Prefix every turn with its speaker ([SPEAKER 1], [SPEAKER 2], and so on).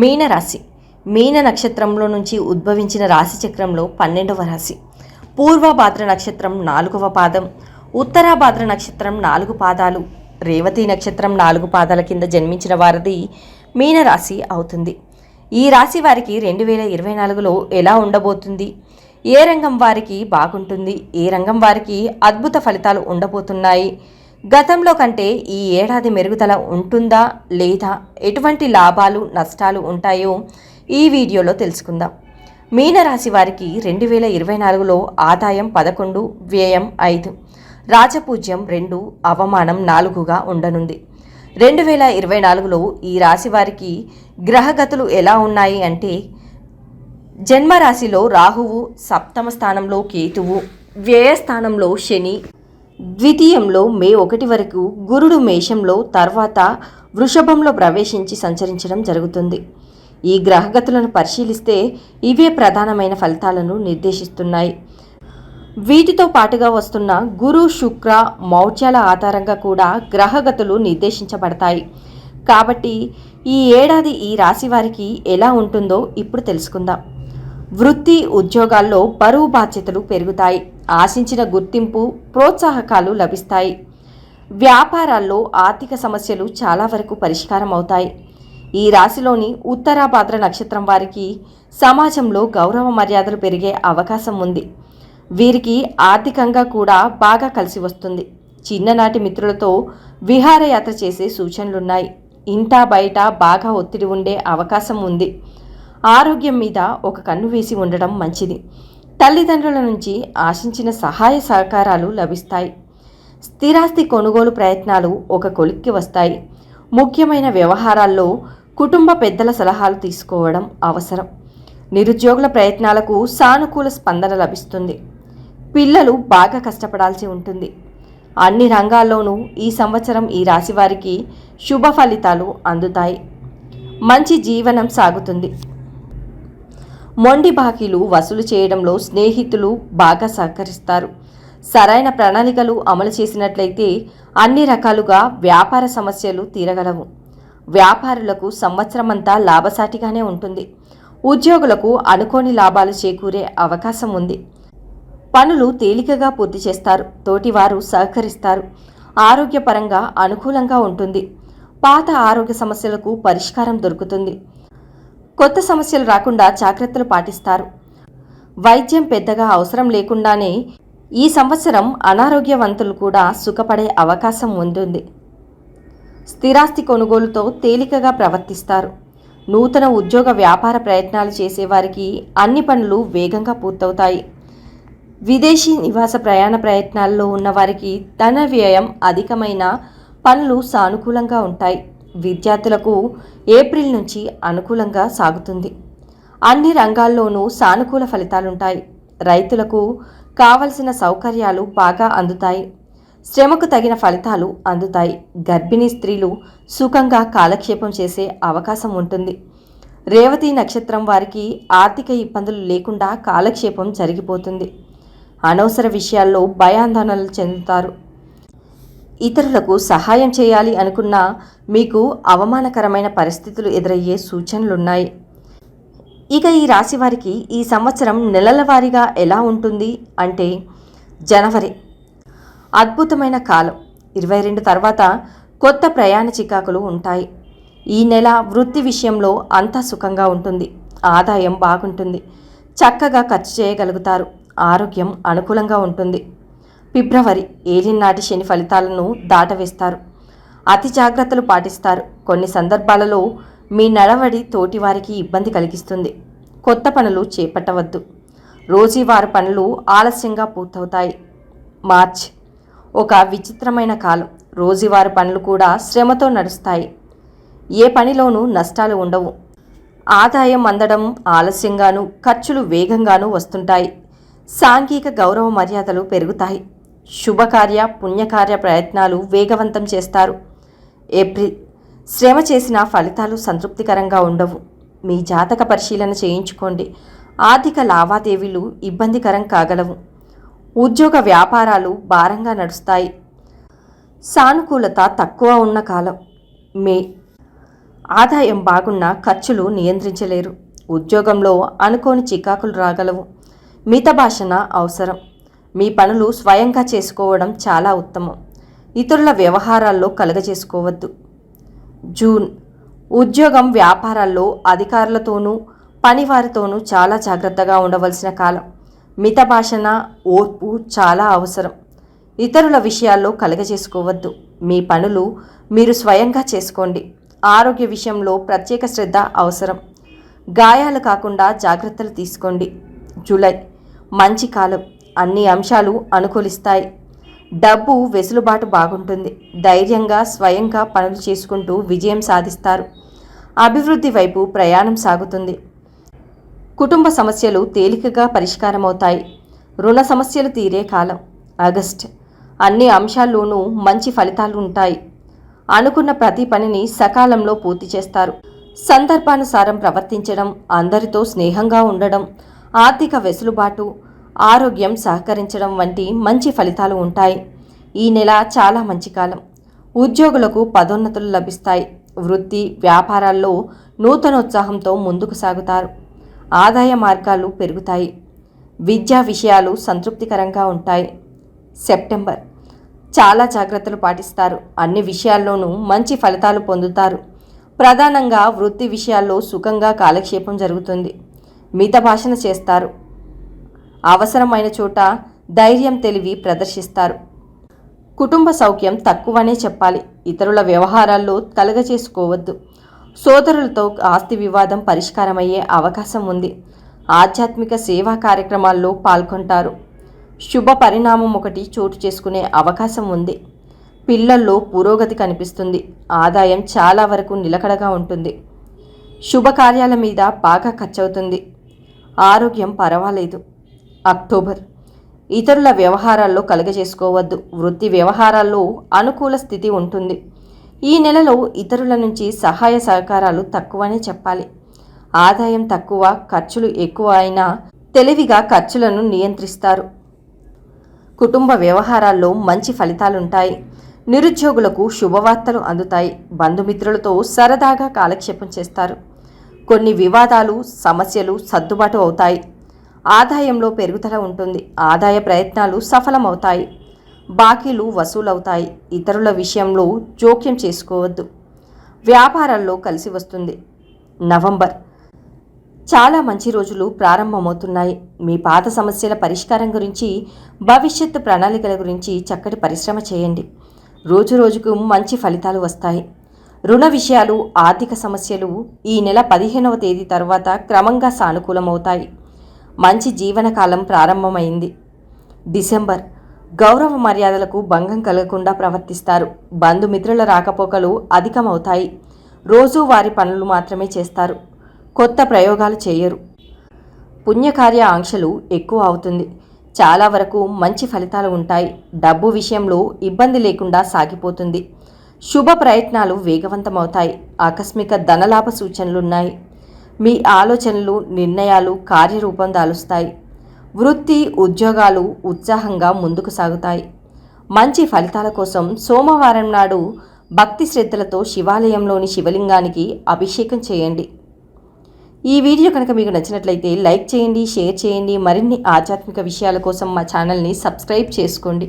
[SPEAKER 1] మీనరాశి. మీన నక్షత్రంలో నుంచి ఉద్భవించిన రాశి చక్రంలో 12వ రాశి. పూర్వభాద్ర నక్షత్రం 4వ పాదం, ఉత్తరాభాద్ర నక్షత్రం 4 పాదాలు, రేవతి నక్షత్రం 4 పాదాల కింద జన్మించిన వారిది మీనరాశి అవుతుంది. ఈ రాశి వారికి 2024లో ఎలా ఉండబోతుంది, ఏ రంగం వారికి బాగుంటుంది, ఏ రంగం వారికి అద్భుత ఫలితాలు ఉండబోతున్నాయి, గతంలో కంటే ఈ ఏడాది మెరుగుదల ఉంటుందా లేదా, ఎటువంటి లాభాలు నష్టాలు ఉంటాయో ఈ వీడియోలో తెలుసుకుందాం. మీనరాశి వారికి 2024లో ఆదాయం 11, వ్యయం 5, రాజపూజ్యం 2, అవమానం 4గా ఉండనుంది. 2024లో ఈ రాశి వారికి గ్రహగతులు ఎలా ఉన్నాయి అంటే, జన్మరాశిలో రాహువు, సప్తమ స్థానంలో కేతువు, వ్యయస్థానంలో శని, ద్వితీయంలో మే 1 వరకు గురుడు మేషంలో, తర్వాత వృషభంలో ప్రవేశించి సంచరించడం జరుగుతుంది. ఈ గ్రహగతులను పరిశీలిస్తే ఇవే ప్రధానమైన ఫలితాలను నిర్దేశిస్తున్నాయి. వీటితో పాటుగా వస్తున్న గురు, శుక్ర, మౌఢ్యాల ఆధారంగా కూడా గ్రహగతులు నిర్దేశించబడతాయి. కాబట్టి ఈ ఏడాది ఈ రాశి వారికి ఎలా ఉంటుందో ఇప్పుడు తెలుసుకుందాం. వృత్తి, ఉద్యోగాల్లో బరువు బాధ్యతలు పెరుగుతాయి. ఆశించిన గుర్తింపు, ప్రోత్సాహకాలు లభిస్తాయి. వ్యాపారాల్లో ఆర్థిక సమస్యలు చాలా వరకు పరిష్కారం అవుతాయి. ఈ రాశిలోని ఉత్తరాభాద్ర నక్షత్రం వారికి సమాజంలో గౌరవ మర్యాదలు పెరిగే అవకాశం ఉంది. వీరికి ఆర్థికంగా కూడా బాగా కలిసి వస్తుంది. చిన్ననాటి మిత్రులతో విహారయాత్ర చేసే సూచనలున్నాయి. ఇంటా బయట బాగా ఒత్తిడి ఉండే అవకాశం ఉంది. ఆరోగ్యం మీద ఒక కన్ను వేసి ఉండడం మంచిది. తల్లిదండ్రుల నుంచి ఆశించిన సహాయ సహకారాలు లభిస్తాయి. స్థిరాస్తి కొనుగోలు ప్రయత్నాలు ఒక కొలిక్కి వస్తాయి. ముఖ్యమైన వ్యవహారాల్లో కుటుంబ పెద్దల సలహాలు తీసుకోవడం అవసరం. నిరుద్యోగుల ప్రయత్నాలకు సానుకూల స్పందన లభిస్తుంది. పిల్లలు బాగా కష్టపడాల్సి ఉంటుంది. అన్ని రంగాల్లోనూ ఈ సంవత్సరం ఈ రాశి వారికి శుభ ఫలితాలు అందుతాయి. మంచి జీవనం సాగుతుంది. మొండి బాకీలు వసూలు చేయడంలో స్నేహితులు బాగా సహకరిస్తారు. సరైన ప్రణాళికలు అమలు చేసినట్లయితే అన్ని రకాలుగా వ్యాపార సమస్యలు తీరగలవు. వ్యాపారులకు సంవత్సరమంతా లాభసాటిగానే ఉంటుంది. ఉద్యోగులకు అనుకోని లాభాలు చేకూరే అవకాశం ఉంది. పనులు తేలికగా పూర్తి చేస్తారు. తోటివారు సహకరిస్తారు. ఆరోగ్యపరంగా అనుకూలంగా ఉంటుంది. పాత ఆరోగ్య సమస్యలకు పరిష్కారం దొరుకుతుంది. కొత్త సమస్యలు రాకుండా జాగ్రత్తలు పాటిస్తారు. వైద్యం పెద్దగా అవసరం లేకుండానే ఈ సంవత్సరం అనారోగ్యవంతులు కూడా సుఖపడే అవకాశం ఉంటుంది. స్థిరాస్తి కొనుగోలుతో తేలికగా ప్రవర్తిస్తారు. నూతన ఉద్యోగ వ్యాపార ప్రయత్నాలు చేసేవారికి అన్ని పనులు వేగంగా పూర్తవుతాయి. విదేశీ నివాస ప్రయాణ ప్రయత్నాల్లో ఉన్నవారికి ధన వ్యయం అధికమైన పనులు సానుకూలంగా ఉంటాయి. విద్యార్థులకు ఏప్రిల్ నుంచి అనుకూలంగా సాగుతుంది. అన్ని రంగాల్లోనూ సానుకూల ఫలితాలుంటాయి. రైతులకు కావలసిన సౌకర్యాలు బాగా అందుతాయి. శ్రమకు తగిన ఫలితాలు అందుతాయి. గర్భిణీ స్త్రీలు సుఖంగా కాలక్షేపం చేసే అవకాశం ఉంటుంది. రేవతి నక్షత్రం వారికి ఆర్థిక ఇబ్బందులు లేకుండా కాలక్షేపం జరిగిపోతుంది. అనవసర విషయాల్లో భయాందోళనలు చెందుతారు. ఇతరులకు సహాయం చేయాలి అనుకున్నా మీకు అవమానకరమైన పరిస్థితులు ఎదురయ్యే సూచనలున్నాయి. ఇక ఈ రాశి వారికి ఈ సంవత్సరం నెలల వారీగా ఎలా ఉంటుంది అంటే, జనవరి అద్భుతమైన కాలం. 22 తర్వాత కొత్త ప్రయాణ చికాకులు ఉంటాయి. ఈ నెల వృత్తి విషయంలో అంతా సుఖంగా ఉంటుంది. ఆదాయం బాగుంటుంది. చక్కగా ఖర్చు చేయగలుగుతారు. ఆరోగ్యం అనుకూలంగా ఉంటుంది. ఫిబ్రవరి ఏలినాటి శని ఫలితాలను దాటవేస్తారు. అతి జాగ్రత్తలు పాటిస్తారు. కొన్ని సందర్భాలలో మీ నడవడి తోటివారికి ఇబ్బంది కలిగిస్తుంది. కొత్త పనులు చేపట్టవద్దు. రోజువారీ పనులు ఆలస్యంగా పూర్తవుతాయి. మార్చ్ ఒక విచిత్రమైన కాలం. రోజువారీ పనులు కూడా శ్రమతో నడుస్తాయి. ఏ పనిలోనూ నష్టాలు ఉండవు. ఆదాయం అందడం ఆలస్యంగానూ, ఖర్చులు వేగంగానూ వస్తుంటాయి. సాంఘిక గౌరవ మర్యాదలు పెరుగుతాయి. శుభకార్య, పుణ్యకార్య ప్రయత్నాలు వేగవంతం చేస్తారు. ఏప్రిల్ శ్రమ చేసిన ఫలితాలు సంతృప్తికరంగా ఉండవు. మీ జాతక పరిశీలన చేయించుకోండి. ఆర్థిక లావాదేవీలు ఇబ్బందికరం కాగలవు. ఉద్యోగ వ్యాపారాలు భారంగా నడుస్తాయి. సానుకూలత తక్కువ ఉన్న కాలం మే. ఆదాయం బాగున్నా ఖర్చులు నియంత్రించలేరు. ఉద్యోగంలో అనుకోని చికాకులు రాగలవు. మిత భాషణ అవసరం. మీ పనులు స్వయంగా చేసుకోవడం చాలా ఉత్తమం. ఇతరుల వ్యవహారాల్లో కలగజేసుకోవద్దు. జూన్ ఉద్యోగం వ్యాపారాల్లో అధికారులతోనూ పనివారితోనూ చాలా జాగ్రత్తగా ఉండవలసిన కాలం. మిత భాషణ ఓర్పు చాలా అవసరం. ఇతరుల విషయాల్లో కలగజేసుకోవద్దు. మీ పనులు మీరు స్వయంగా చేసుకోండి. ఆరోగ్య విషయంలో ప్రత్యేక శ్రద్ధ అవసరం. గాయాలు కాకుండా జాగ్రత్తలు తీసుకోండి. జూలై మంచి కాలం. అన్ని అంశాలు అనుకూలిస్తాయి. డబ్బు వెసులుబాటు బాగుంటుంది. ధైర్యంగా స్వయంగా పనులు చేసుకుంటూ విజయం సాధిస్తారు. అభివృద్ధి వైపు ప్రయాణం సాగుతుంది. కుటుంబ సమస్యలు తేలికగా పరిష్కారమవుతాయి. రుణ సమస్యలు తీరే కాలం. ఆగస్ట్ అన్ని అంశాల్లోనూ మంచి ఫలితాలు ఉంటాయి. అనుకున్న ప్రతి పనిని సకాలంలో పూర్తి చేస్తారు. సందర్భానుసారం ప్రవర్తించడం, అందరితో స్నేహంగా ఉండడం, ఆర్థిక వెసులుబాటు, ఆరోగ్యం సహకరించడం వంటి మంచి ఫలితాలు ఉంటాయి. ఈ నెల చాలా మంచి కాలం. ఉద్యోగులకు పదోన్నతులు లభిస్తాయి. వృత్తి వ్యాపారాల్లో నూతనోత్సాహంతో ముందుకు సాగుతారు. ఆదాయ మార్గాలు పెరుగుతాయి. విద్యా విషయాలు సంతృప్తికరంగా ఉంటాయి. సెప్టెంబర్ చాలా జాగ్రత్తలు పాటిస్తారు. అన్ని విషయాల్లోనూ మంచి ఫలితాలు పొందుతారు. ప్రధానంగా వృత్తి విషయాల్లో సుఖంగా కాలక్షేపం జరుగుతుంది. మిత భాషణ చేస్తారు. అవసరమైన చోట ధైర్యం తెలివి ప్రదర్శిస్తారు. కుటుంబ సౌఖ్యం తక్కువనే చెప్పాలి. ఇతరుల వ్యవహారాల్లో కలగచేసుకోవద్దు. సోదరులతో ఆస్తి వివాదం పరిష్కారమయ్యే అవకాశం ఉంది. ఆధ్యాత్మిక సేవా కార్యక్రమాల్లో పాల్గొంటారు. శుభ పరిణామం ఒకటి చోటు చేసుకునే అవకాశం ఉంది. పిల్లల్లో పురోగతి కనిపిస్తుంది. ఆదాయం చాలా వరకు నిలకడగా ఉంటుంది. శుభకార్యాల మీద బాగా ఖర్చవుతుంది. ఆరోగ్యం పర్వాలేదు. అక్టోబర్ ఇతరుల వ్యవహారాల్లో కలగజేసుకోవద్దు. వృత్తి వ్యవహారాల్లో అనుకూల స్థితి ఉంటుంది. ఈ నెలలో ఇతరుల నుంచి సహాయ సహకారాలు తక్కువనే చెప్పాలి. ఆదాయం తక్కువ, ఖర్చులు ఎక్కువ అయినా తెలివిగా ఖర్చులను నియంత్రిస్తారు. కుటుంబ వ్యవహారాల్లో మంచి ఫలితాలుంటాయి. నిరుద్యోగులకు శుభవార్తలు అందుతాయి. బంధుమిత్రులతో సరదాగా కాలక్షేపం చేస్తారు. కొన్ని వివాదాలు, సమస్యలు సర్దుబాటు అవుతాయి. ఆదాయంలో పెరుగుదల ఉంటుంది. ఆదాయ ప్రయత్నాలు సఫలమవుతాయి. బాకీలు వసూలవుతాయి. ఇతరుల విషయంలో జోక్యం చేసుకోవద్దు. వ్యాపారాల్లో కలిసి వస్తుంది. నవంబర్ చాలా మంచి రోజులు ప్రారంభమవుతున్నాయి. మీ పాత సమస్యల పరిష్కారం గురించి, భవిష్యత్తు ప్రణాళికల గురించి చక్కటి పరిశ్రమ చేయండి. రోజు రోజుకు మంచి ఫలితాలు వస్తాయి. రుణ విషయాలు, ఆర్థిక సమస్యలు ఈ నెల 15వ తేదీ తర్వాత క్రమంగా సానుకూలమవుతాయి. మంచి జీవనకాలం ప్రారంభమైంది. డిసెంబర్ గౌరవ మర్యాదలకు భంగం కలగకుండా ప్రవర్తిస్తారు. బంధుమిత్రుల రాకపోకలు అధికమవుతాయి. రోజూ వారి పనులు మాత్రమే చేస్తారు. కొత్త ప్రయోగాలు చేయరు. పుణ్యకార్య ఆంక్షలు ఎక్కువ అవుతుంది. చాలా వరకు మంచి ఫలితాలు ఉంటాయి. డబ్బు విషయంలో ఇబ్బంది లేకుండా సాగిపోతుంది. శుభ ప్రయత్నాలు వేగవంతమవుతాయి. ఆకస్మిక ధనలాభ సూచనలున్నాయి. మీ ఆలోచనలు, నిర్ణయాలు కార్యరూపం దాలుస్తాయి. వృత్తి ఉద్యోగాలు ఉత్సాహంగా ముందుకు సాగుతాయి. మంచి ఫలితాల కోసం సోమవారం నాడు భక్తి శ్రద్ధలతో శివాలయంలోని శివలింగానికి అభిషేకం చేయండి. ఈ వీడియో కనుక మీకు నచ్చినట్లయితే లైక్ చేయండి, షేర్ చేయండి. మరిన్ని ఆధ్యాత్మిక విషయాల కోసం మా ఛానల్ని సబ్స్క్రైబ్ చేసుకోండి.